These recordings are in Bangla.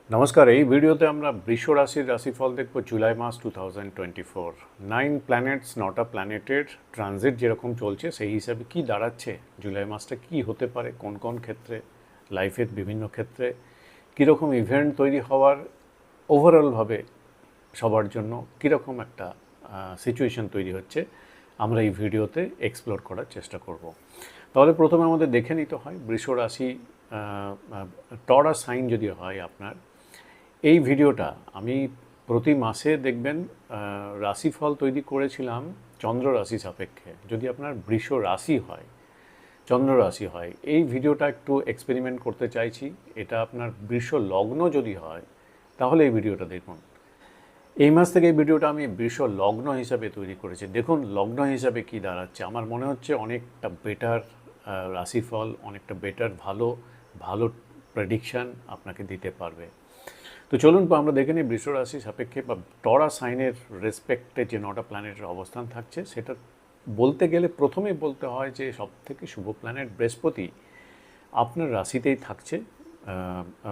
নমস্কার, এই ভিডিওতে আমরা বৃষ রাশির রাশিফল দেখব জুলাই মাস 2024। 9 প্ল্যানেটস, 9টা প্ল্যানেটের ট্রানজিট যেরকম চলছে সেই হিসাবে কি দাঁড়াচ্ছে, জুলাই মাসটা কি হতে পারে, কোন কোন ক্ষেত্রে, লাইফের বিভিন্ন ক্ষেত্রে কীরকম ইভেন্ট তৈরি হওয়ার, ওভারঅলভাবে সবার জন্য কীরকম একটা সিচুয়েশন তৈরি হচ্ছে, আমরা এই ভিডিওতে এক্সপ্লোর করার চেষ্টা করব। তাহলে প্রথমে আমাদের দেখে নিতে হয় বৃষ রাশি টরাস সাইন যদি হয় আপনার। এই ভিডিওটা আমি প্রতি মাসে দেখবেন রাশিফল তৈরি করেছিলাম চন্দ্র রাশি সাপেক্ষে। যদি আপনার বৃষ রাশি হয়, চন্দ্র রাশি হয়, এই ভিডিওটা একটু এক্সপেরিমেন্ট করতে চাইছি। এটা আপনার বৃষ লগ্ন যদি হয় তাহলে এই ভিডিওটা দেখুন। এই মাস থেকে এই ভিডিওটা আমি বৃষ লগ্ন হিসাবে তৈরি করেছি। দেখুন লগ্ন হিসাবে কি দাঁড়াচ্ছে। আমার মনে হচ্ছে অনেকটা বেটার রাশিফল, অনেকটা বেটার ভালো ভালো প্রেডিকশান আপনাকে দিতে পারবে। তো চলুন আমরা দেখে নিই বৃষ রাশি সাপেক্ষে বা টরা সাইনের রেসপেক্টে যে 9টা প্ল্যানেটের অবস্থান থাকছে। সেটা বলতে গেলে প্রথমেই বলতে হয় যে সবথেকে শুভ প্ল্যানেট বৃহস্পতি আপনার রাশিতেই থাকছে।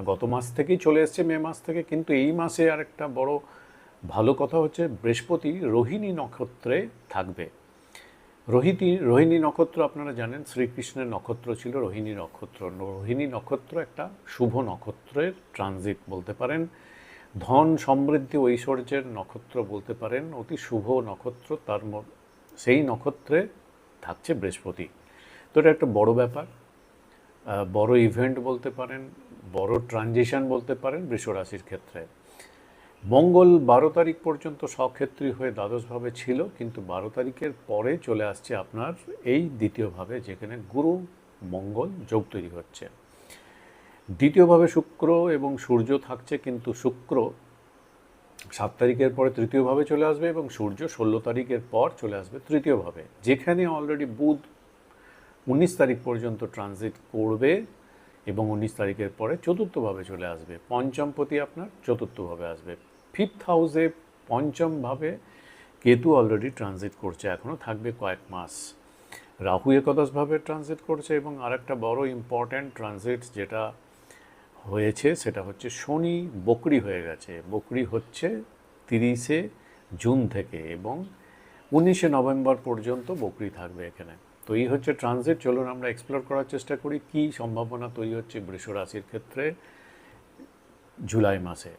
গত মাস থেকেই চলে এসছে, মে মাস থেকে। কিন্তু এই মাসে আর একটা বড় ভালো কথা হচ্ছে বৃহস্পতি রোহিণী নক্ষত্রে থাকবে। রোহিণী নক্ষত্র আপনারা জানেন শ্রীকৃষ্ণের নক্ষত্র ছিল রোহিণী নক্ষত্র। রোহিণী নক্ষত্র একটা শুভ নক্ষত্রের ট্রানজিট বলতে পারেন, ধন সমৃদ্ধি ঐশ্বর্যের নক্ষত্র বলতে পারেন, অতি শুভ নক্ষত্র। সেই নক্ষত্রে থাকছে বৃহস্পতি। তো এটা একটা বড় ব্যাপার, বড় ইভেন্ট বলতে পারেন, বড় ট্রানজিশন বলতে পারেন বৃষ রাশির ক্ষেত্রে। মঙ্গল 12 তারিখ পর্যন্ত স্বক্ষেত্রী হয়ে দ্বাদশভাবে ছিল, কিন্তু 12 তারিখের পরে চলে আসছে আপনার এই দ্বিতীয়ভাবে, যেখানে গুরু মঙ্গল যোগ তৈরি হচ্ছে। দ্বিতীয়ভাবে শুক্র এবং সূর্য থাকছে, কিন্তু শুক্র 7 তারিখের পরে তৃতীয়ভাবে চলে আসবে এবং সূর্য 16 তারিখের পর চলে আসবে তৃতীয়ভাবে, যেখানে অলরেডি বুধ 19 তারিখ পর্যন্ত ট্রানজিট করবে এবং 19 তারিখের পরে চতুর্থভাবে চলে আসবে। পঞ্চমপতি আপনার চতুর্থভাবে আসবে। 5th হাউসে পঞ্চমভাবে কেতু অলরেডি ট্রানজিট করছে, এখনও থাকবে কয়েক মাস। রাহু একাদশভাবে ট্রানজিট করছে এবং আরেকটা বড় ইম্পর্ট্যান্ট ট্রানজিট যেটা হয়েছে সেটা হচ্ছে শনি বকরি হয়ে গেছে। বকরি হচ্ছে 30শে জুন থেকে এবং 19শে নভেম্বর পর্যন্ত বকরি থাকবে এখানে। তো এই হচ্ছে ট্রানজিট। চলুন আমরা এক্সপ্লোর করার চেষ্টা করি কী সম্ভাবনা তৈরি হচ্ছে বৃষ রাশির ক্ষেত্রে জুলাই মাসে।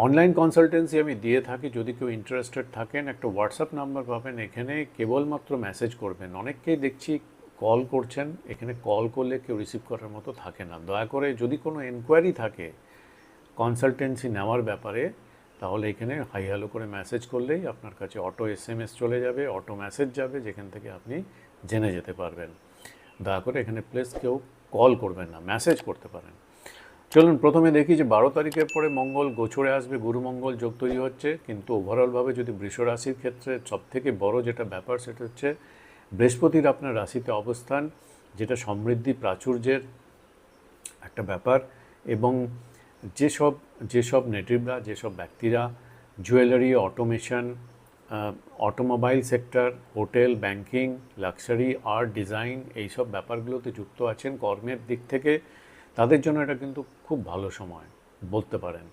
অনলাইন কনসালটেন্সি আমি দিয়ে থাকি, যদি কেউ ইন্টারেস্টেড থাকেন একটা হোয়াটসঅ্যাপ নাম্বার পাবেন, এখানে কেবলমাত্র মেসেজ করবেন। অনেককেই দেখছি কল করছেন, এখানে কল করলে কেউ রিসিভ করার মতো থাকে না। দয়া করে যদি কোনো এনকোয়ারি থাকে কনসালটেন্সি নেওয়ার ব্যাপারে, তাহলে এখানে হাই হ্যালো করে মেসেজ করলেই আপনার কাছে অটো SMS চলে যাবে, অটো মেসেজ যাবে, যেখান থেকে আপনি জেনে যেতে পারবেন। দয়া করে এখানে প্লিজ কেউ কল করবেন না, মেসেজ করতে পারেন। চলুন প্রথমে দেখি যে 12 তারিখের পরে মঙ্গল গোচরে আসবে, গুরু মঙ্গল যোগ তৈরি হচ্ছে। কিন্তু ওভারঅলভাবে যদি বৃষ রাশির ক্ষেত্রে সবথেকে বড় যেটা ব্যাপার সেটা হচ্ছে বৃহস্পতির আপনার রাশিতে অবস্থান, যেটা সমৃদ্ধি প্রাচুর্যের একটা ব্যাপার। এবং যেসব নেটিভরা, যেসব ব্যক্তিরা jewellery, automation, automobile sector, hotel, banking, luxury, art, design এইসব ব্যাপারগুলোতে যুক্ত আছেন কর্মের দিক থেকে, তাদের জন্য এটা কিন্তু খুব ভালো সময় বলতে পারেন,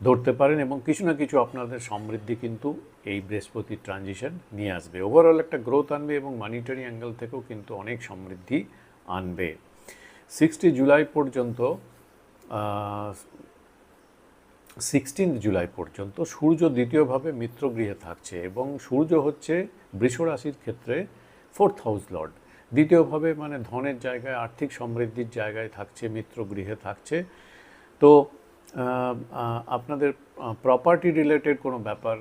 ধরতে পারেন। এবং কিছু না কিছু আপনাদের সমৃদ্ধি কিন্তু এই বৃহস্পতির ট্রানজিশন নিয়ে আসবে। ওভারঅল একটা গ্রোথ আনবে এবং মানিটারি অ্যাঙ্গেল থেকেও কিন্তু অনেক সমৃদ্ধি আনবে। 16 জুলাই পর্যন্ত 16 জুলাই পর্যন্ত সূর্য দ্বিতীয়ভাবে মিত্রগৃহে থাকছে এবং সূর্য হচ্ছে বৃষ রাশির ক্ষেত্রে 4th হাউস লর্ড। দ্বিতীয়ভাবে মানে ধনের জায়গায়, আর্থিক সমৃদ্ধির জায়গায় থাকছে, মিত্রগৃহে থাকছে। তো আপনাদের প্রপার্টি রিলেটেড কোনো ব্যাপার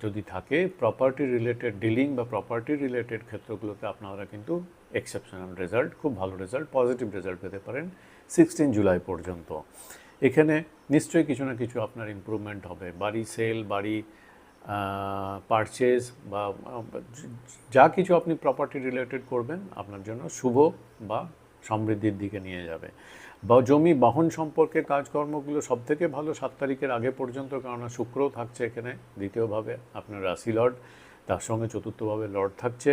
যদি থাকে, প্রপার্টি রিলেটেড ডিলিং বা প্রপার্টি রিলেটেড ক্ষেত্রগুলোতে আপনারা কিন্তু এক্সেপশনাল রেজাল্ট, খুব ভালো রেজাল্ট, পজিটিভ রেজাল্ট পেতে পারেন 16 জুলাই পর্যন্ত। এখানে নিশ্চয়ই কিছু না কিছু আপনার ইমপ্রুভমেন্ট হবে। বাড়ি সেল, বাড়ি পারচেজ বা যা কিছু আপনি প্রপার্টি রিলেটেড করবেন আপনার জন্য শুভ বা সমৃদ্ধির দিকে নিয়ে যাবে। বা জমি বাহন সম্পর্কে কাজকর্মগুলো সবথেকে ভালো 7 তারিখের আগে পর্যন্ত, কেননা শুক্রও থাকছে এখানে দ্বিতীয়ভাবে আপনার রাশি লর্ড, তার সঙ্গে চতুর্থভাবে লর্ড থাকছে।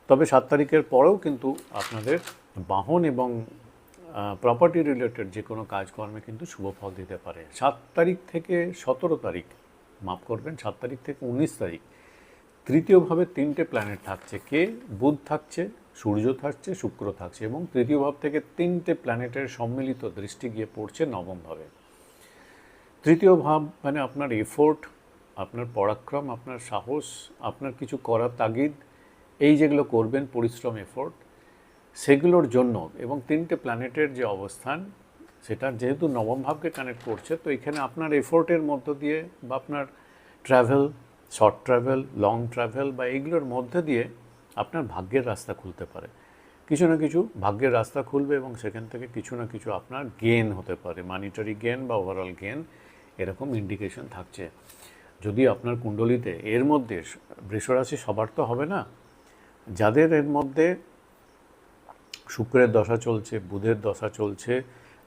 তবে 7 তারিখের পরেও কিন্তু আপনাদের বাহন এবং প্রপার্টি রিলেটেড যে কোনো কাজকর্মে কিন্তু শুভ ফল দিতে পারে। 7 তারিখ থেকে 17 তারিখ, মাফ করবেন, 7 তারিখ থেকে 19 তারিখ তৃতীয়ভাবে 3টে প্ল্যানেট থাকছে। কে? বুধ থাকছে, সূর্য থাকছে, শুক্র থাকছে, এবং তৃতীয় ভাব থেকে 3টে প্ল্যানেটের সম্মিলিত দৃষ্টি গিয়ে পড়ছে নবম ভাবে। তৃতীয় ভাব মানে আপনার এফোর্ট, আপনার পরাক্রম, আপনার সাহস, আপনার কিছু করার তাগিদ, এই যেগুলো করবেন পরিশ্রম, এফোর্ট, সেগুলোর জন্য। এবং 3টে প্ল্যানেটের যে অবস্থান সেটা যেহেতু নবম ভাবকে কানেক্ট করছে, তো এখানে আপনার এফোর্টের মধ্য দিয়ে বা আপনার travel, short travel, long travel বা এইগুলোর মধ্যে দিয়ে আপনার ভাগ্যের রাস্তা খুলতে পারে। কিছু না কিছু ভাগ্যের রাস্তা খুলবে এবং সেখান থেকে কিছু না কিছু আপনার গেন হতে পারে, মানিটারি গেন বা ওভারঅল গেন, এরকম ইন্ডিকেশন থাকছে। যদি আপনার কুণ্ডলিতে এর মধ্যে বৃষরাশি সবার তো হবে না, যাদের এর মধ্যে শুক্রের দশা চলছে, বুধের দশা চলছে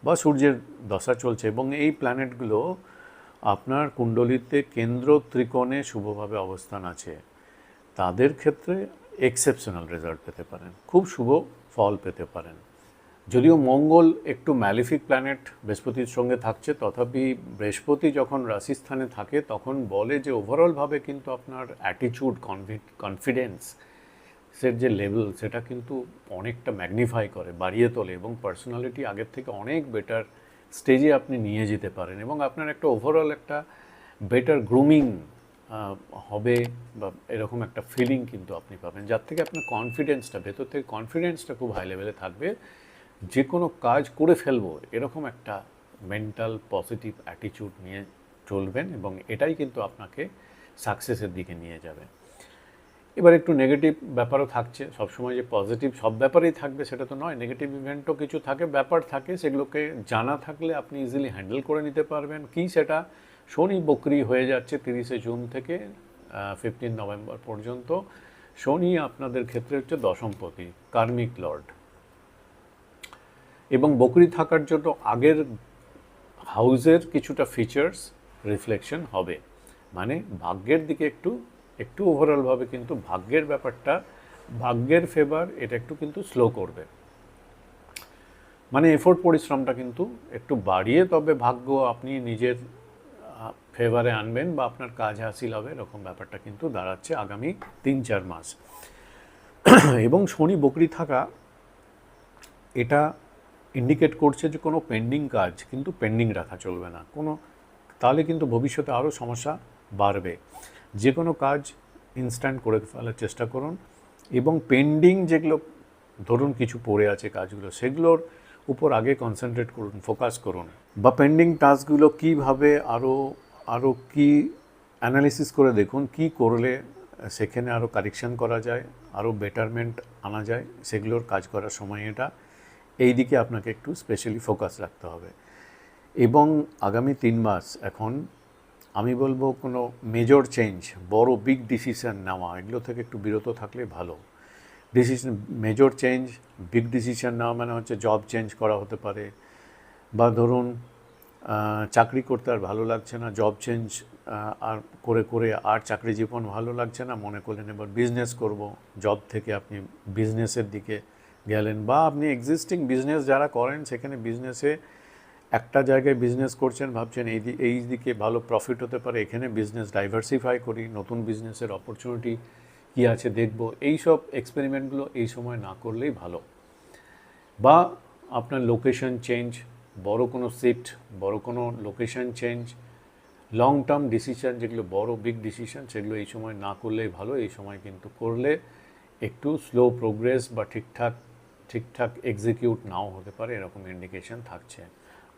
বা সূর্যের দশা চলছে এবং এই প্ল্যানেটগুলো আপনার কুণ্ডলিতে কেন্দ্র ত্রিকোণে শুভভাবে অবস্থান আছে, তাদের ক্ষেত্রে এক্সেপশনাল রেজাল্ট পেতে পারেন, খুব শুভ ফল পেতে পারেন। যদিও মঙ্গল একটু ম্যালিফিক প্ল্যানেট বৃহস্পতির সঙ্গে থাকছে, তথাপি বৃহস্পতি যখন রাশিস্থানে থাকে তখন বলে যে ওভারঅলভাবে কিন্তু আপনার অ্যাটিটিউড, কনফিডেন্স সের যে লেভেল সেটা কিন্তু অনেকটা ম্যাগনিফাই করে, বাড়িয়ে তোলে এবং পার্সোনালিটি আগের থেকে অনেক বেটার স্টেজে আপনি নিয়ে যেতে পারেন এবং আপনার একটা ওভারঅল একটা বেটার গ্রুমিং হবে বা এরকম একটা ফিলিং কিন্তু আপনি পাবেন, যার থেকে আপনার কনফিডেন্সটা, ভেতর থেকে কনফিডেন্সটা খুব হাই লেভেলে থাকবে, যে কোনো কাজ করে ফেলবো এরকম একটা মেন্টাল পজিটিভ অ্যাটিটিউড নিয়ে চলবেন এবং এটাই কিন্তু আপনাকে সাকসেসের দিকে নিয়ে যাবে। এবার একটু নেগেটিভ ব্যাপারও থাকছে, সবসময় যে পজিটিভ সব ব্যাপারেই থাকবে সেটা তো নয়, নেগেটিভ ইভেন্টও কিছু থাকে, ব্যাপার থাকে, সেগুলোকে জানা থাকলে আপনি ইজিলি হ্যান্ডেল করে নিতে পারবেন। কি সেটা? শনি বকরি হয়ে যাচ্ছে 30শে জুন থেকে 15 নভেম্বর পর্যন্ত। শনি আপনাদের ক্ষেত্রে হচ্ছে দশমপতি, কার্মিক লর্ড, এবং বকরি থাকার জন্য আগের হাউসের কিছুটা ফিচার্স রিফ্লেকশন হবে, মানে ভাগ্যের দিকে একটু একটু ওভারঅলভাবে কিন্তু ভাগ্যের ব্যাপারটা, ভাগ্যের ফেভার এটা একটু কিন্তু স্লো করবে, মানে এফোর্ট পরিশ্রমটা কিন্তু একটু বাড়িয়ে তবে ভাগ্য আপনি নিজের ফেভারে আনবেন বা আপনার কাজ হাসিল হবে, এরকম ব্যাপারটা কিন্তু দাঁড়াচ্ছে আগামী 3-4 মাস। এবং শনি বকরি থাকা এটা ইন্ডিকেট করছে যে কোনো পেন্ডিং কাজ কিন্তু পেন্ডিং রাখা চলবে না, তাহলে কিন্তু ভবিষ্যতে আরও সমস্যা বাড়বে। যে কোনো কাজ ইনস্ট্যান্ট করে ফেলার চেষ্টা করুন এবং পেন্ডিং যেগুলো ধরুন কিছু পড়ে আছে কাজগুলো, সেগুলোর উপর আগে কনসেন্ট্রেট করুন, ফোকাস করুন, বা পেন্ডিং টাস্কগুলো কীভাবে আরও কি অ্যানালিসিস করে দেখুন কি করলে সেখানে আরও কারেকশন করা যায়, আরও বেটারমেন্ট আনা যায়, সেগুলোর কাজ করার সময় এই দিকে আপনাকে একটু স্পেশালি ফোকাস রাখতে হবে। এবং আগামী 3 মাস এখন আমি বলবো কোনো মেজর চেঞ্জ, বড় বিগ ডিসিশন নেওয়া, এগুলো থেকে একটু বিরত থাকলে ভালো। মেজর চেঞ্জ, বিগ ডিসিশন নেওয়া মানে হচ্ছে জব চেঞ্জ করা হতে পারে, বা ধরুন চাকরি করতে আর ভালো লাগছে না, জব চেঞ্জ আর করে আর চাকরি জীবন ভালো লাগছে না, মনে করলেন এবার বিজনেস করব, জব থেকে আপনি বিজনেসের দিকে গেলেন, বা আপনি এক্সিস্টিং বিজনেস যারা করেন সেখানে বিজনেসে একটা জায়গায় বিজনেস করছেন, ভাবছেন এই দিকে ভালো প্রফিট হতে পারে, এখানে বিজনেস ডাইভার্সিফাই করি, নতুন বিজনেসের অপরচুনিটি কী আছে দেখব, এই সব এক্সপেরিমেন্টগুলো এই সময় না করলেই ভালো। বা আপনার লোকেশন চেঞ্জ, বড় কোনো শিফট, বড় কোনো location change, long term decision যেগুলো বড় বিগ ডিসিশন, সেগুলো এই সময় না করলেই ভালো। এই সময় কিন্তু করলে একটু স্লো প্রোগ্রেস বা ঠিকঠাক এক্সিকিউট নাও হতে পারে, এরকম ইন্ডিকেশন থাকছে।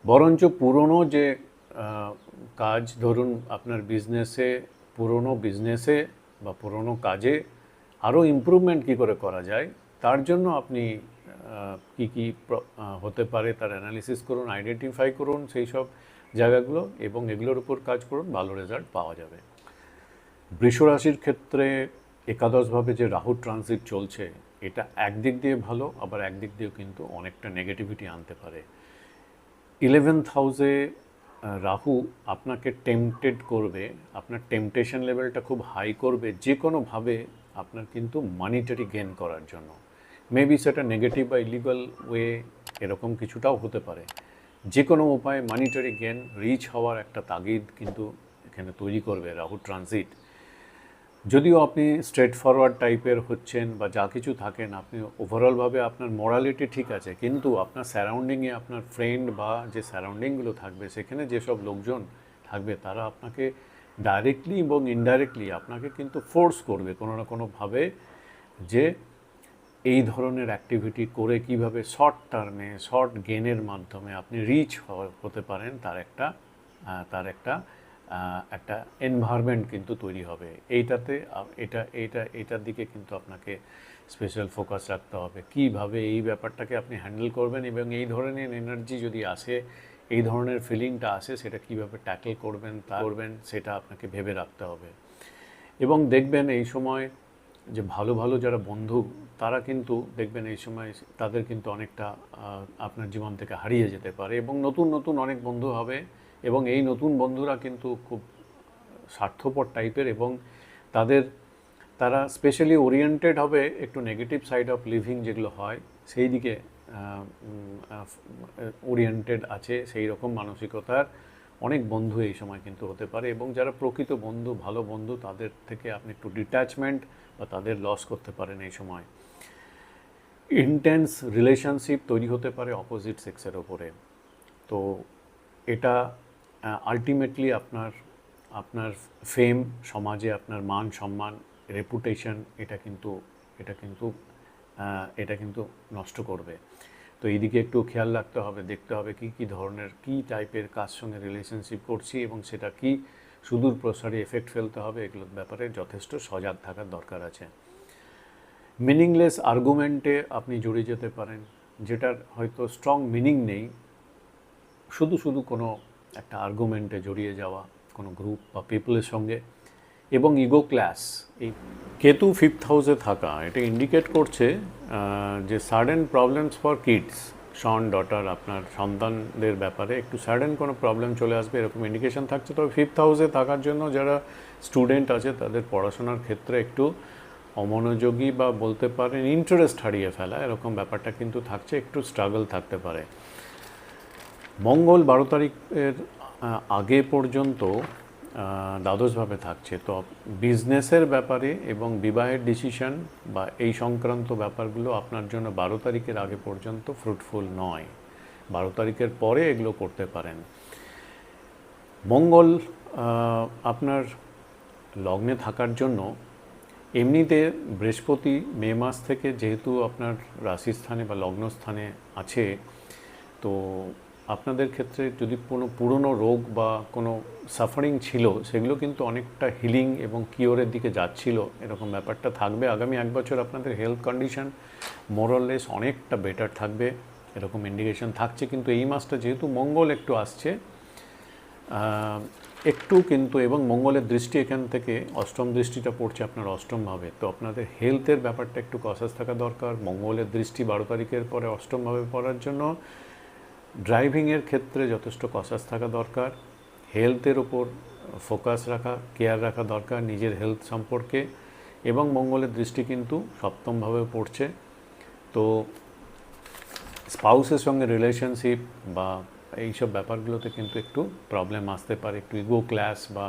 বরঞ্চ পুরনো যে কাজ, ধরুন আপনার পুরনো বিজনেসে বা পুরনো কাজে আরও ইমপ্রুভমেন্ট কী করে করা যায়, তার জন্য আপনি কী হতে পারে তার অ্যানালিসিস করুন, আইডেন্টিফাই করুন সেই সব জায়গাগুলো এবং এগুলোর উপর কাজ করুন, ভালো রেজাল্ট পাওয়া যাবে। বৃষ রাশির ক্ষেত্রে একাদশভাবে যে রাহু ট্রানজিট চলছে, এটা একদিক দিয়ে ভালো, আবার একদিক দিয়েও কিন্তু অনেকটা নেগেটিভিটি আনতে পারে। 11th হাউসে রাহু আপনাকে টেম্পটেড করবে, আপনার টেম্পটেশন লেভেলটা খুব হাই করবে যে কোনোভাবে আপনার কিন্তু মানিটারি গেন করার জন্য। মেবি সেটা নেগেটিভ বা ইলিগাল ওয়ে এরকম কিছুটাও হতে পারে। যে কোনো উপায়ে মানিটারি গেন রিচ হওয়ার একটা তাগিদ কিন্তু এখানে তৈরি করবে রাহু ট্রানজিট। যদিও আপনি স্ট্রেট ফরওয়ার্ড টাইপের হচ্ছেন বা যা কিছু থাকেন, আপনি ওভারঅলভাবে আপনার মোরালিটি ঠিক আছে, কিন্তু আপনার সারাউন্ডিংয়ে আপনার ফ্রেন্ড বা যে সারাউন্ডিংগুলো থাকবে সেখানে যেসব লোকজন থাকবে তারা আপনাকে ডাইরেক্টলি এবং ইনডাইরেক্টলি আপনাকে কিন্তু ফোর্স করবে কোনো না কোনোভাবে যে এই ধরনের অ্যাক্টিভিটি করে কিভাবে শর্ট টার্মে শর্ট গেনের মাধ্যমে আপনি রিচ হতে পারেন তার একটা একটা এনভায়রনমেন্ট কিন্তু তৈরি হবে। এইটাতে এটার দিকে কিন্তু আপনাকে স্পেশাল ফোকাস রাখতে হবে, কিভাবে এই ব্যাপারটাকে আপনি হ্যান্ডেল করবেন এবং এই ধরনের এনার্জি যদি আসে, এই ধরনের ফিলিংটা আসে, সেটা কিভাবে ট্যাকেল করবেন সেটা আপনাকে ভেবে রাখতে হবে। এবং দেখবেন এই সময় যে ভালো ভালো যারা বন্ধু তারা কিন্তু দেখবেন এই সময় তাদের কিন্তু অনেকটা আপনার জীবন থেকে হারিয়ে যেতে পারে এবং নতুন নতুন অনেক বন্ধু হবে এবং এই নতুন বন্ধুরা কিন্তু খুব স্বার্থপর টাইপের এবং তারা স্পেশালি ওরিয়েন্টেড হবে একটু নেগেটিভ সাইড অফ লিভিং যেগুলো হয় সেই দিকে ওরিয়েন্টেড আছে। সেই রকম মানসিকতার অনেক বন্ধু এই সময় কিন্তু হতে পারে এবং যারা প্রকৃত বন্ধু ভালো বন্ধু তাদের থেকে আপনি একটু ডিট্যাচমেন্ট বা তাদের লস করতে পারেন। এই সময় ইন্টেন্স রিলেশনশিপ তৈরি হতে পারে অপোজিট সেক্সের ওপরে। তো এটা আলটিমেটলি আপনার ফেম, সমাজে আপনার মান সম্মান, রেপুটেশন এটা কিন্তু নষ্ট করবে। তো এই দিকে একটু খেয়াল রাখতে হবে, দেখতে হবে কী ধরনের কী টাইপের কাজ সঙ্গে রিলেশনশিপ করছি এবং সেটা কি সুদূর প্রসারী এফেক্ট ফেলতে হবে, এগুলোর ব্যাপারে যথেষ্ট সজাগ থাকার দরকার আছে। মিনিংলেস আর্গুমেন্টে আপনি জড়িয়ে যেতে পারেন যেটার হয়তো স্ট্রং মিনিং নেই, শুধু কোনো একটা আর্গুমেন্টে জড়িয়ে যাওয়া কোনো গ্রুপ বা পিপলের সঙ্গে। এবং ইগো ক্ল্যাশ, এই কেতু 5th হাউসে থাকা এটা ইন্ডিকেট করছে যে sudden problems for kids, son daughter, আপনার সন্তানদের ব্যাপারে একটু সাডেন কোনো প্রবলেম চলে আসবে এরকম ইন্ডিকেশন থাকছে। তবে 5th হাউসে থাকার জন্য যারা স্টুডেন্ট আছে তাদের পড়াশোনার ক্ষেত্রে একটু অমনোযোগী বা বলতে পারেন ইন্টারেস্ট হারিয়ে ফেলা এরকম ব্যাপারটা কিন্তু থাকছে, একটু স্ট্রাগল থাকতে পারে। মঙ্গল 12 তারিখের আগে পর্যন্ত দ্বাদশভাবে থাকছে, তো বিজনেসের ব্যাপারে এবং বিবাহের ডিসিশন বা এই সংক্রান্ত ব্যাপারগুলো আপনার জন্য 12 তারিখের আগে পর্যন্ত ফ্রুটফুল নয়। 12 তারিখের পরে এগুলো করতে পারেন। মঙ্গল আপনার লগ্নে থাকার জন্য এমনিতে বৃহস্পতি মে মাস থেকে যেহেতু আপনার রাশিস্থানে বা লগ্নস্থানে আছে, তো আপনাদের ক্ষেত্রে যদি কোনো পুরনো রোগ বা কোনো সাফারিং ছিল সেগুলো কিন্তু অনেকটা হিলিং এবং কিওরের দিকে যাচ্ছিল, এরকম ব্যাপারটা থাকবে। আগামী 1 বছর আপনাদের হেলথ কন্ডিশন মোরলেস অনেকটা বেটার থাকবে এরকম ইন্ডিকেশন থাকছে। কিন্তু এই মাসটা যেহেতু মঙ্গল একটু আসছে একটু কিন্তু, এবং মঙ্গলের দৃষ্টি এখান থেকে অষ্টম দৃষ্টিটা পড়ছে আপনার অষ্টমভাবে, তো আপনাদের হেলথের ব্যাপারটা একটু কনসাস থাকা দরকার। মঙ্গলের দৃষ্টি 12 তারিখের পরে অষ্টমভাবে পড়ার জন্য ড্রাইভিংয়ের ক্ষেত্রে যথেষ্ট কনসাস থাকা দরকার, হেলথের ওপর ফোকাস রাখা, কেয়ার রাখা দরকার নিজের হেলথ সম্পর্কে। এবং মঙ্গলের দৃষ্টি কিন্তু সপ্তমভাবে পড়ছে, তো স্পাউসের সঙ্গে রিলেশনশিপ বা এইসব ব্যাপারগুলোতে কিন্তু একটু প্রবলেম আসতে পারে, একটু ইগো ক্ল্যাশ বা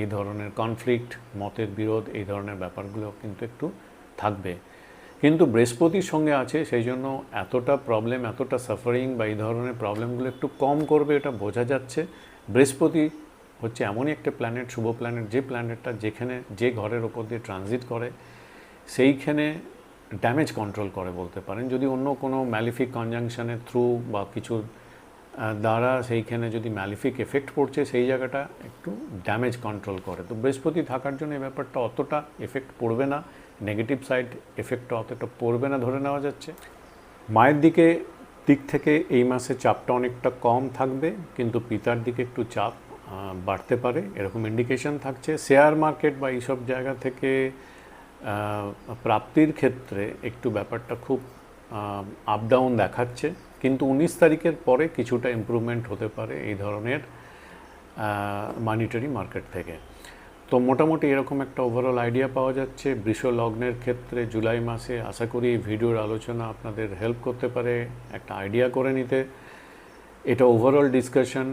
এই ধরনের কনফ্লিক্ট, মতের বিরোধ, এই ধরনের ব্যাপারগুলো কিন্তু একটু থাকবে। কিন্তু বৃহস্পতির সঙ্গে আছে সেই জন্য এতটা প্রবলেম, এতটা সাফারিং বা এই ধরনের প্রবলেমগুলো একটু কম করবে, এটা বোঝা যাচ্ছে। বৃহস্পতি হচ্ছে এমনই একটা প্ল্যানেট, শুভ প্ল্যানেট, যে প্ল্যানেটটা যেখানে যে ঘরের ওপর দিয়ে ট্রানজিট করে সেইখানে ড্যামেজ কন্ট্রোল করে বলতে পারেন। যদি অন্য কোনো ম্যালিফিক কনজাংশনের থ্রু বা কিছু দ্বারা সেইখানে যদি ম্যালিফিক এফেক্ট পড়ছে সেই জায়গাটা একটু ড্যামেজ কন্ট্রোল করে। তো বৃহস্পতি থাকার জন্য এই ব্যাপারটা অতটা এফেক্ট পড়বে না, নেগেটিভ সাইড এফেক্টটা অতটা পড়বে না ধরে নেওয়া যাচ্ছে। মায়ের দিক থেকে এই মাসে চাপটা অনেকটা কম থাকবে, কিন্তু পিতার দিকে একটু চাপ বাড়তে পারে এরকম ইন্ডিকেশন থাকছে। শেয়ার মার্কেট বা এইসব জায়গা থেকে প্রাপ্তির ক্ষেত্রে একটু ব্যাপারটা খুব আপ ডাউন দেখাচ্ছে, কিন্তু 19 তারিখের পরে কিছুটা ইমপ্রুভমেন্ট হতে পারে এই ধরনের মানিটারি মার্কেট থেকে। তো মোটামুটি এরকম একটা ওভারঅল আইডিয়া পাওয়া যাচ্ছে বৃষ লগ্নের ক্ষেত্রে জুলাই মাসে। আশা করি এই ভিডিওর আলোচনা আপনাদের হেল্প করতে পারে একটা আইডিয়া করে নিতে। এটা ওভারঅল ডিসকাশন,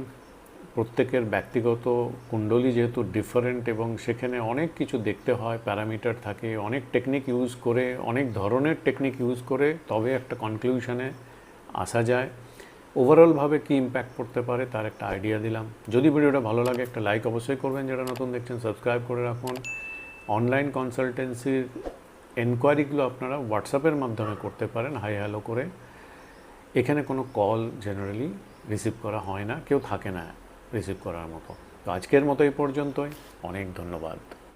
প্রত্যেকের ব্যক্তিগত কুণ্ডলী যেহেতু ডিফারেন্ট এবং সেখানে অনেক কিছু দেখতে হয়, প্যারামিটার থাকে, অনেক টেকনিক ইউজ করে, অনেক ধরনের টেকনিক ইউজ করে তবে একটা কনক্লুশনে আসা যায়। ওভারঅলভাবে কী ইম্প্যাক্ট পড়তে পারে তার একটা আইডিয়া দিলাম। যদি ভিডিওটা ভালো লাগে একটা লাইক অবশ্যই করবেন, যারা নতুন দেখছেন সাবস্ক্রাইব করে রাখুন। অনলাইন কনসালটেন্সির এনকোয়ারিগুলো আপনারা হোয়াটসঅ্যাপের মাধ্যমে করতে পারেন হাই হ্যালো করে। এখানে কোনো কল জেনারেলি রিসিভ করা হয় না, কেউ থাকে না রিসিভ করার মতো। তো আজকের মতো এই পর্যন্তই, অনেক ধন্যবাদ।